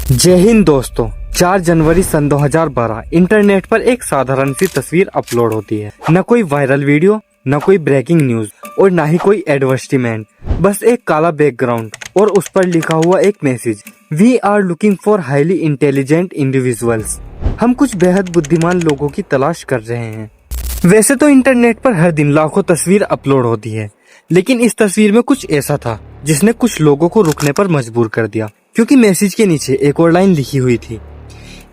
जय हिंद दोस्तों। 4 जनवरी सन 2012 इंटरनेट पर एक साधारण सी तस्वीर अपलोड होती है। न कोई वायरल वीडियो, न कोई ब्रेकिंग न्यूज और न ही कोई एडवर्टाइजमेंट, बस एक काला बैकग्राउंड और उस पर लिखा हुआ एक message, we are looking for highly intelligent individuals. हम कुछ बेहद बुद्धिमान लोगों की तलाश कर रहे हैं। वैसे तो इंटरनेट पर हर दिन लाखों तस्वीर अपलोड होती है, लेकिन इस तस्वीर में कुछ ऐसा था जिसने कुछ लोगों को रुकने पर मजबूर कर दिया, क्योंकि मैसेज के नीचे एक और लाइन लिखी हुई थी।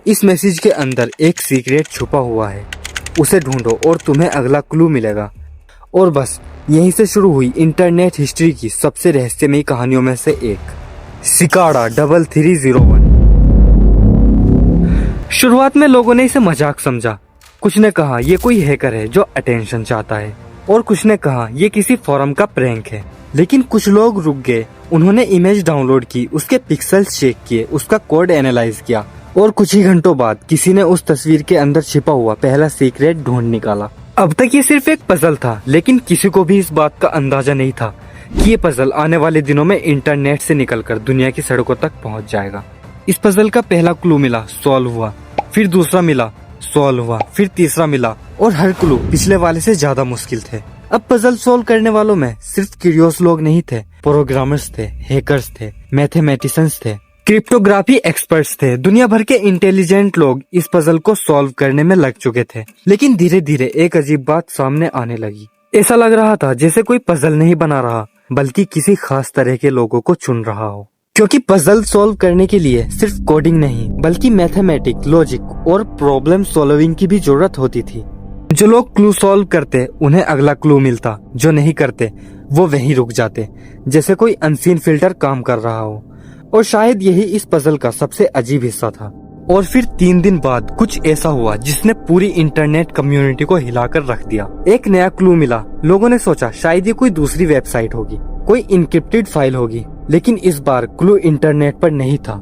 इस मैसेज के अंदर एक सीक्रेट छुपा हुआ है, उसे ढूंढो और तुम्हें अगला क्लू मिलेगा। और बस यहीं से शुरू हुई इंटरनेट हिस्ट्री की सबसे रहस्यमयी कहानियों में से एक, सिकाड़ा 3301। शुरुआत में लोगों ने इसे मजाक समझा। कुछ ने कहा ये कोई हैकर है जो अटेंशन चाहता है, और कुछ ने कहा ये किसी फोरम का प्रैंक है। लेकिन कुछ लोग रुक गए। उन्होंने इमेज डाउनलोड की, उसके पिक्सेल्स चेक किए, उसका कोड एनालाइज किया, और कुछ ही घंटों बाद किसी ने उस तस्वीर के अंदर छिपा हुआ पहला सीक्रेट ढूंढ निकाला। अब तक ये सिर्फ एक पजल था, लेकिन किसी को भी इस बात का अंदाजा नहीं था कि ये पजल आने वाले दिनों में इंटरनेट से निकलकर दुनिया की सड़कों तक पहुंच जाएगा। इस पजल का पहला क्लू मिला, सॉल्व हुआ, फिर दूसरा मिला, सॉल्व हुआ, फिर तीसरा मिला, और हर क्लू पिछले वाले से ज्यादा मुश्किल थे। अब पजल सोल्व करने वालों में सिर्फ क्यूरियस लोग नहीं थे, प्रोग्रामर्स थे, हैकर्स थे, मैथमेटिशियंस थे, क्रिप्टोग्राफी एक्सपर्ट्स थे। दुनिया भर के इंटेलिजेंट लोग इस पजल को सॉल्व करने में लग चुके थे। लेकिन धीरे धीरे एक अजीब बात सामने आने लगी। ऐसा लग रहा था जैसे कोई पजल नहीं बना रहा, बल्कि किसी खास तरह के लोगों को चुन रहा हो। क्योंकि पजल सॉल्व करने के लिए सिर्फ कोडिंग नहीं, बल्कि मैथमेटिक्स, लॉजिक और प्रॉब्लम सॉल्विंग की भी जरूरत होती थी। जो लोग क्लू सॉल्व करते उन्हें अगला क्लू मिलता, जो नहीं करते वो वहीं रुक जाते, जैसे कोई अनसीन फिल्टर काम कर रहा हो। और शायद यही इस पजल का सबसे अजीब हिस्सा था। और फिर 3 दिन बाद कुछ ऐसा हुआ जिसने पूरी इंटरनेट कम्युनिटी को हिलाकर रख दिया। एक नया क्लू मिला। लोगों ने सोचा शायद ये कोई दूसरी वेबसाइट होगी, कोई इनक्रिप्टेड फाइल होगी। लेकिन इस बार क्लू इंटरनेट पर नहीं था,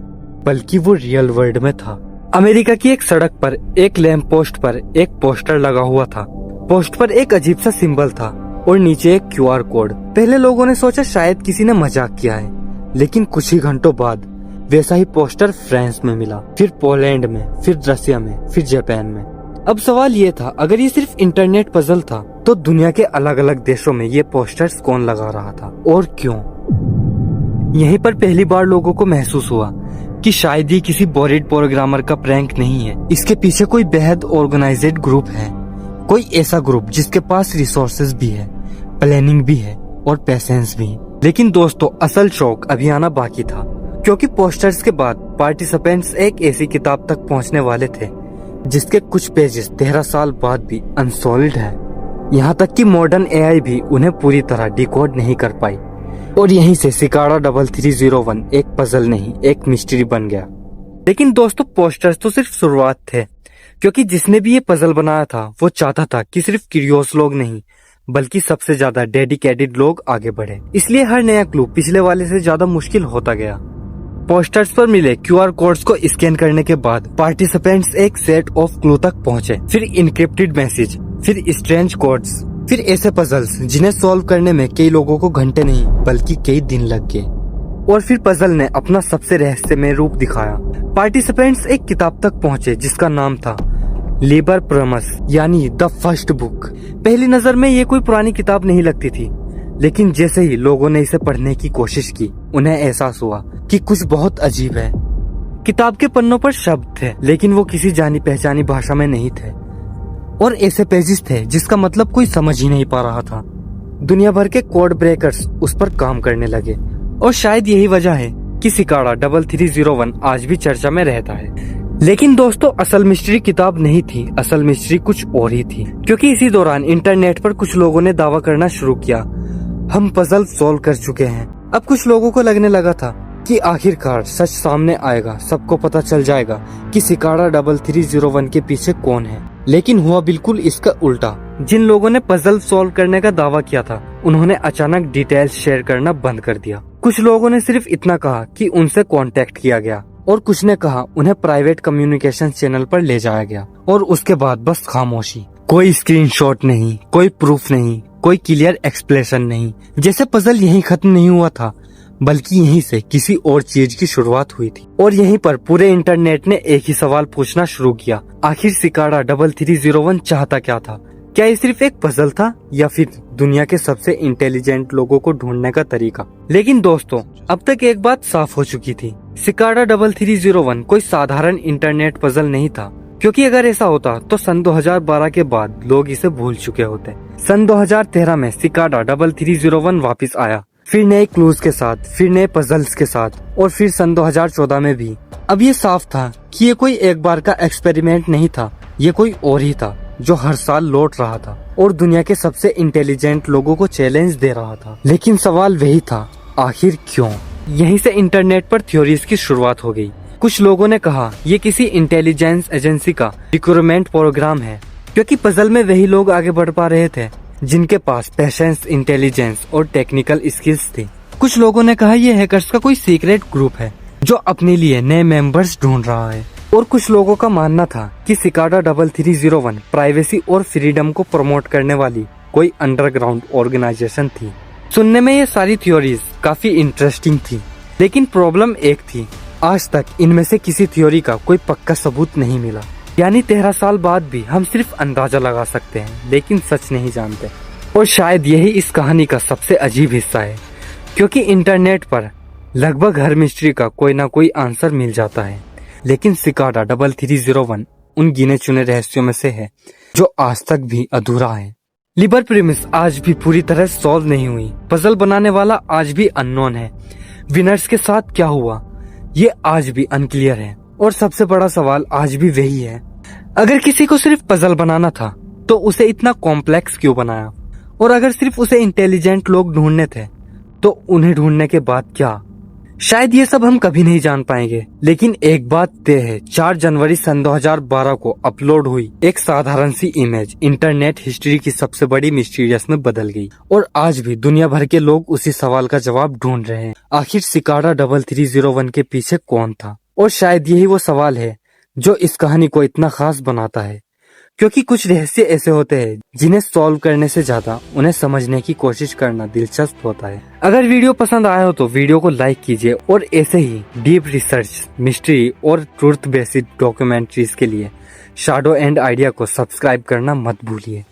बल्कि वो रियल वर्ल्ड में था। अमेरिका की एक सड़क पर एक लैंप पोस्ट पर एक पोस्टर लगा हुआ था। पोस्ट पर एक अजीब सा सिंबल था और नीचे एक QR कोड। पहले लोगों ने सोचा शायद किसी ने मजाक किया है, लेकिन कुछ ही घंटों बाद वैसा ही पोस्टर फ्रांस में मिला, फिर पोलैंड में, फिर रसिया में, फिर जापान में। अब सवाल ये था, अगर ये सिर्फ इंटरनेट पजल था तो दुनिया के अलग अलग देशों में ये पोस्टर्स कौन लगा रहा था और क्यों? यहीं पर पहली बार लोगों को महसूस हुआ कि शायद ये किसी बोरिड प्रोग्रामर का प्रैंक नहीं है। इसके पीछे कोई बेहद ऑर्गेनाइज्ड ग्रुप है, कोई ऐसा ग्रुप जिसके पास रिसोर्सेज भी है, प्लानिंग भी है और पेशेंस भी। लेकिन दोस्तों, असल शौक अभी आना बाकी था, क्योंकि पोस्टर्स के बाद पार्टिसिपेंट्स एक ऐसी किताब तक पहुंचने वाले थे जिसके कुछ पेजेस 13 साल बाद भी अनसॉल्व्ड है। यहाँ तक कि मॉडर्न AI भी उन्हें पूरी तरह डिकोड नहीं कर पाई। और यहीं से सिकाड़ा 3301 एक पजल नहीं, एक मिस्ट्री बन गया। लेकिन दोस्तों, पोस्टर्स तो सिर्फ शुरुआत थे, क्योंकि जिसने भी ये पजल बनाया था वो चाहता था कि सिर्फ क्यूरियस लोग नहीं, बल्कि सबसे ज्यादा डेडिकेटेड लोग आगे बढ़े। इसलिए हर नया क्लू पिछले वाले से ज्यादा मुश्किल होता गया। पोस्टर्स पर मिले QR कोड्स को स्कैन करने के बाद पार्टिसिपेंट्स एक सेट ऑफ क्लू तक पहुंचे, फिर इनक्रिप्टेड मैसेज, फिर स्ट्रेंज कोड्स, फिर ऐसे पजल्स जिन्हें सॉल्व करने में कई लोगों को घंटे नहीं बल्कि कई दिन लग गए। और फिर पजल ने अपना सबसे रहस्यमय रूप दिखाया। पार्टिसिपेंट्स एक किताब तक पहुंचे जिसका नाम था लिबर प्रमस, यानी द फर्स्ट बुक। पहली नजर में ये कोई पुरानी किताब नहीं लगती थी, लेकिन जैसे ही लोगों ने इसे पढ़ने की कोशिश की, उन्हें एहसास हुआ कि कुछ बहुत अजीब है। किताब के पन्नों पर शब्द थे, लेकिन वो किसी जानी पहचानी भाषा में नहीं थे, और ऐसे पेजेस थे जिसका मतलब कोई समझ ही नहीं पा रहा था। दुनिया भर के कोड ब्रेकर्स उस पर काम करने लगे, और शायद यही वजह है कि सिकाड़ा 3301 आज भी चर्चा में रहता है। लेकिन दोस्तों, असल मिस्ट्री किताब नहीं थी, असल मिस्ट्री कुछ और ही थी। क्योंकि इसी दौरान इंटरनेट पर कुछ लोगों ने दावा करना शुरू किया, हम पजल सॉल्व कर चुके हैं। अब कुछ लोगों को लगने लगा था कि आखिरकार सच सामने आएगा, सबको पता चल जाएगा कि सिकाड़ा 3301 के पीछे कौन है। लेकिन हुआ बिल्कुल इसका उल्टा। जिन लोगों ने पजल सॉल्व करने का दावा किया था, उन्होंने अचानक डिटेल्स शेयर करना बंद कर दिया। कुछ लोगों ने सिर्फ इतना कहा कि उनसे कांटेक्ट किया गया, और कुछ ने कहा उन्हें प्राइवेट कम्युनिकेशन चैनल पर ले जाया गया, और उसके बाद बस खामोशी। कोई स्क्रीनशॉट नहीं, कोई प्रूफ नहीं, कोई क्लियर एक्सप्लेनेशन नहीं। जैसे पजल यहीं खत्म नहीं हुआ था, बल्कि यहीं से किसी और चीज की शुरुआत हुई थी। और यहीं पर पूरे इंटरनेट ने एक ही सवाल पूछना शुरू किया, आखिर सिकाडा 3301 चाहता क्या था? क्या ये सिर्फ एक पजल था या फिर दुनिया के सबसे इंटेलिजेंट लोगों को ढूंढने का तरीका? लेकिन दोस्तों, अब तक एक बात साफ हो चुकी थी, सिकाडा 3301 कोई साधारण इंटरनेट पजल नहीं था, क्योंकि अगर ऐसा होता तो सन 2012 के बाद लोग इसे भूल चुके होते। सन 2013 में सिकाडा 3301 वापस आया, फिर नए क्लूज के साथ, फिर नए पजल्स के साथ, और फिर सन 2014 में भी। अब ये साफ था कि ये कोई एक बार का एक्सपेरिमेंट नहीं था, ये कोई और ही था जो हर साल लौट रहा था और दुनिया के सबसे इंटेलिजेंट लोगों को चैलेंज दे रहा था। लेकिन सवाल वही था, आखिर क्यों? यहीं से इंटरनेट पर थ्योरीज की शुरुआत हो गई। कुछ लोगों ने कहा ये किसी इंटेलिजेंस एजेंसी का रिक्रूटमेंट प्रोग्राम है, क्योंकि पजल में वही लोग आगे बढ़ पा रहे थे जिनके पास पेशेंस, इंटेलिजेंस और टेक्निकल स्किल्स थी। कुछ लोगों ने कहा ये हैकर्स का कोई सीक्रेट ग्रुप है जो अपने लिए नए मेंबर्स ढूंढ रहा है। और कुछ लोगों का मानना था कि सिकाडा 3301 प्राइवेसी और फ्रीडम को प्रमोट करने वाली कोई अंडरग्राउंड ऑर्गेनाइजेशन थी। सुनने में ये सारी थ्योरीज काफी इंटरेस्टिंग थी, लेकिन प्रॉब्लम एक थी, आज तक इनमें से किसी थ्योरी का कोई पक्का सबूत नहीं मिला। यानी 13 साल बाद भी हम सिर्फ अंदाजा लगा सकते हैं, लेकिन सच नहीं जानते। और शायद यही इस कहानी का सबसे अजीब हिस्सा है, क्योंकि इंटरनेट पर लगभग हर मिस्ट्री का कोई ना कोई आंसर मिल जाता है, लेकिन सिकाडा 3301 उन गिने चुने रहस्यों में से है जो आज तक भी अधूरा है। लिबर प्रीमिस आज भी पूरी तरह सॉल्व नहीं हुई, पजल बनाने वाला आज भी अननोन है, विनर्स के साथ क्या हुआ ये आज भी अनक्लियर है, और सबसे बड़ा सवाल आज भी वही है, अगर किसी को सिर्फ पजल बनाना था तो उसे इतना कॉम्प्लेक्स क्यों बनाया? और अगर सिर्फ उसे इंटेलिजेंट लोग ढूंढने थे तो उन्हें ढूंढने के बाद क्या? शायद ये सब हम कभी नहीं जान पाएंगे, लेकिन एक बात तय है, 4 जनवरी सन 2012 को अपलोड हुई एक साधारण सी इमेज इंटरनेट हिस्ट्री की सबसे बड़ी मिस्टीरियस में बदल गई। और आज भी दुनिया भर के लोग उसी सवाल का जवाब ढूंढ रहे हैं, आखिर सिकाडा 3301 के पीछे कौन था? और शायद यही वो सवाल है जो इस कहानी को इतना खास बनाता है, क्योंकि कुछ रहस्य ऐसे होते हैं जिन्हें सॉल्व करने से ज्यादा उन्हें समझने की कोशिश करना दिलचस्प होता है। अगर वीडियो पसंद आया हो तो वीडियो को लाइक कीजिए, और ऐसे ही डीप रिसर्च, मिस्ट्री और ट्रूथ बेस्ड डॉक्यूमेंट्रीज के लिए शैडो एंड आइडिया को सब्सक्राइब करना मत भूलिए।